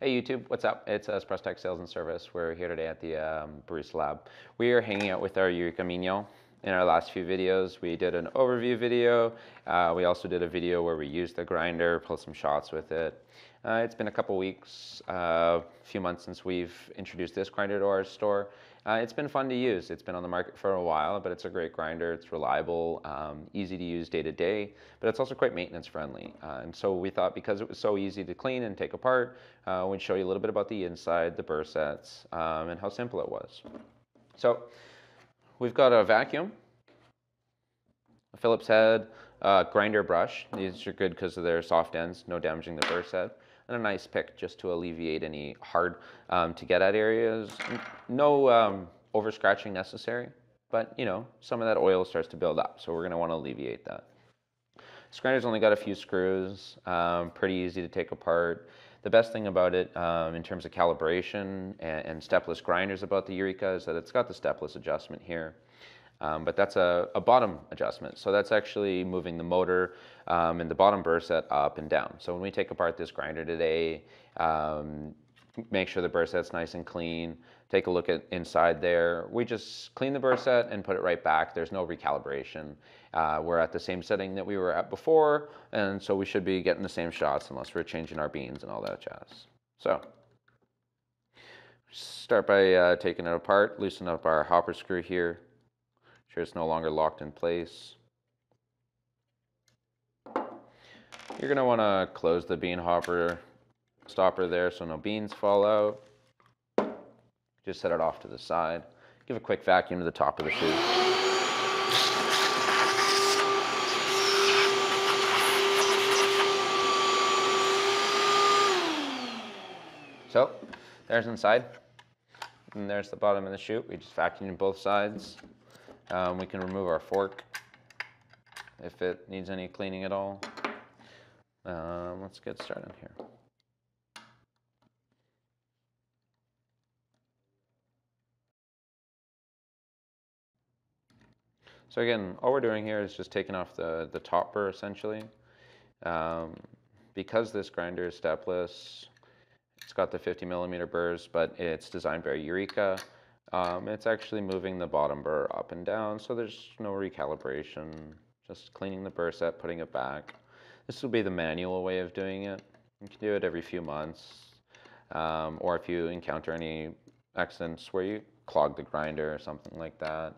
Hey YouTube, what's up? It's Espressotec Sales and Service. We're here today at the Barista Lab. We are hanging out with our Eureka Mignon. In our last few videos, we did an overview video. We also did a video where we used the grinder, pulled some shots with it. It's been a couple weeks, a few months since we've introduced this grinder to our store. It's been fun to use. It's been on the market for a while, but it's a great grinder. It's reliable, easy to use day to day, but it's also quite maintenance friendly. And so we thought because it was so easy to clean and take apart, we'd show you a little bit about the inside, the burr sets, and how simple it was. So we've got a vacuum, a Phillips head, grinder brush. These are good because of their soft ends, no damaging the burr set. And a nice pick just to alleviate any hard to get at areas. No over scratching necessary, but you know, some of that oil starts to build up, so we're going to want to alleviate that. This grinder's only got a few screws, pretty easy to take apart. The best thing about it in terms of calibration and stepless grinders about the Eureka is that it's got the stepless adjustment here. But that's a bottom adjustment. So that's actually moving the motor and the bottom burr set up and down. So when we take apart this grinder today, make sure the burr set's nice and clean, take a look at inside there. We just clean the burr set and put it right back. There's no recalibration. We're at the same setting that we were at before, and so we should be getting the same shots unless we're changing our beans and all that jazz. So start by taking it apart, loosen up our hopper screw here. Sure it's no longer locked in place. You're going to want to close the bean hopper stopper there so no beans fall out. Just set it off to the side. Give a quick vacuum to the top of the chute. So there's inside, and there's the bottom of the chute. We just vacuumed both sides. We can remove our fork if it needs any cleaning at all. Let's get started here. So again, all we're doing here is just taking off the top burr essentially. Because this grinder is stepless, it's got the 50mm burrs, but it's designed by Eureka. It's actually moving the bottom burr up and down, so there's no recalibration. Just cleaning the burr set, putting it back. This will be the manual way of doing it. You can do it every few months, or if you encounter any accidents where you clog the grinder or something like that.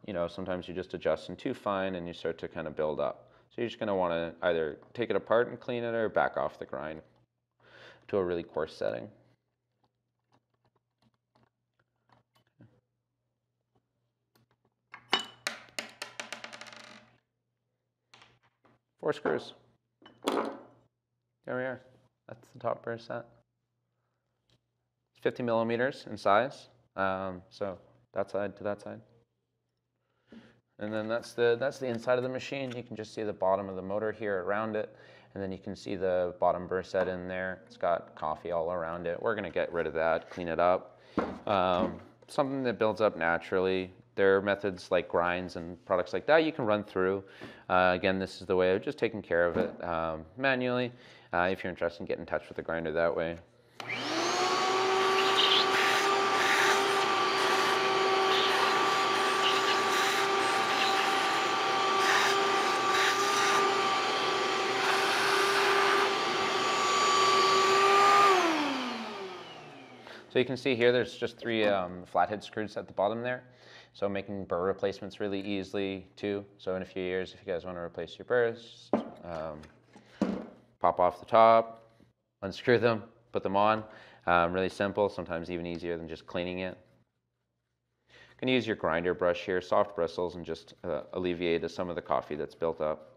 You know, sometimes you just adjust in too fine and you start to kind of build up. So you're just going to want to either take it apart and clean it or back off the grind to a really coarse setting. 4 screws. There we are. That's the top burr set. It's 50mm in size. So that side to that side. And then that's the inside of the machine. You can just see the bottom of the motor here around it. And then you can see the bottom burr set in there. It's got coffee all around it. We're going to get rid of that, clean it up. Something that builds up naturally. There are methods like grinds and products like that you can run through. Again, this is the way of just taking care of it manually. If you're interested in getting in touch with the grinder that way. So you can see here there's just 3 flathead screws at the bottom there. So making burr replacements really easily too. So in a few years, if you guys want to replace your burrs, pop off the top, unscrew them, put them on. Really simple, sometimes even easier than just cleaning it. You can use your grinder brush here, soft bristles, and just alleviate some of the coffee that's built up.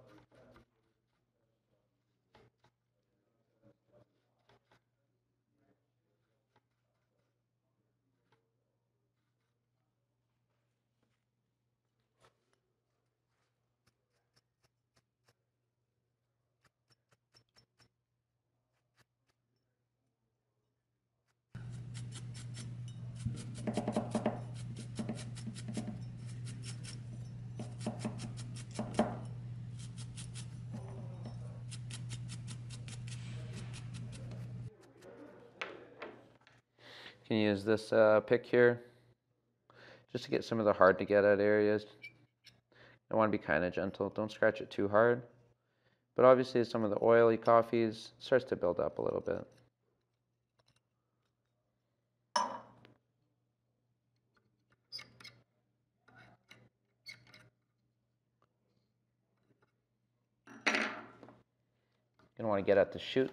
can use this pick here just to get some of the hard to get at areas. I want to be kind of gentle. Don't scratch it too hard. But obviously some of the oily coffees starts to build up a little bit. You're going to want to get at the shoot.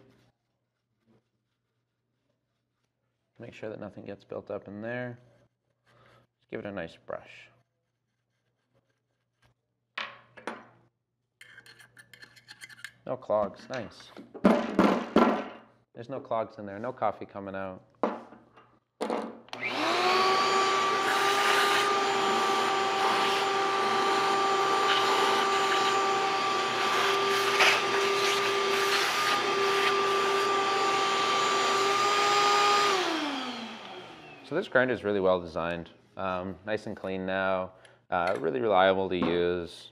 Make sure that nothing gets built up in there. Just give it a nice brush. No clogs, nice. There's no clogs in there, no coffee coming out. So this grinder is really well designed, nice and clean now, really reliable to use,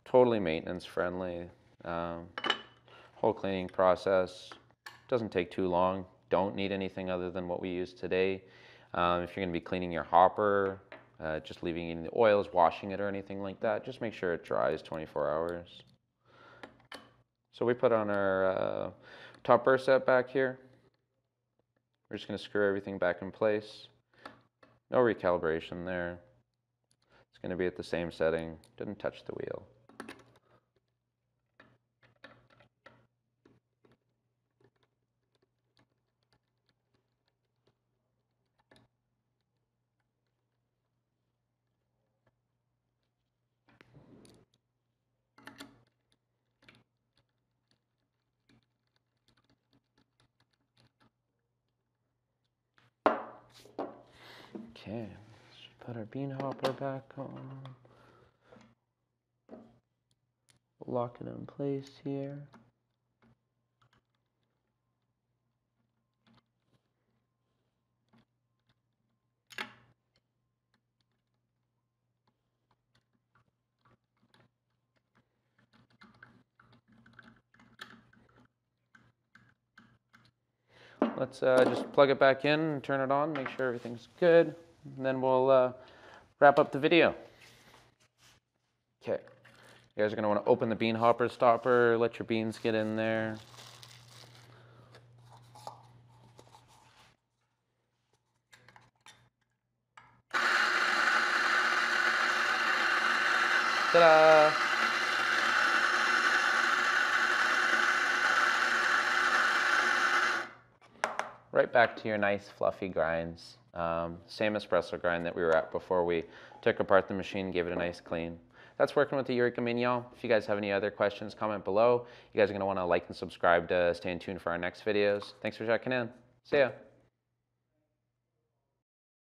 totally maintenance friendly. Whole cleaning process doesn't take too long. Don't need anything other than what we use today. If you're going to be cleaning your hopper, just leaving in the oils, washing it or anything like that, just make sure it dries 24 hours. So we put on our top burst set back here. We're just going to screw everything back in place. No recalibration there. It's going to be at the same setting. Didn't touch the wheel. Okay, let's put our bean hopper back on. Lock it in place here. Let's just plug it back in and turn it on, make sure everything's good, and then we'll wrap up the video. Okay, you guys are going to want to open the bean hopper stopper, let your beans get in there. Ta-da! Right back to your nice fluffy grinds. Same espresso grind that we were at before we took apart the machine, gave it a nice clean. That's working with the Eureka Mignon. If you guys have any other questions, comment below. You guys are going to want to like and subscribe to stay in tune for our next videos. Thanks for checking in. See ya.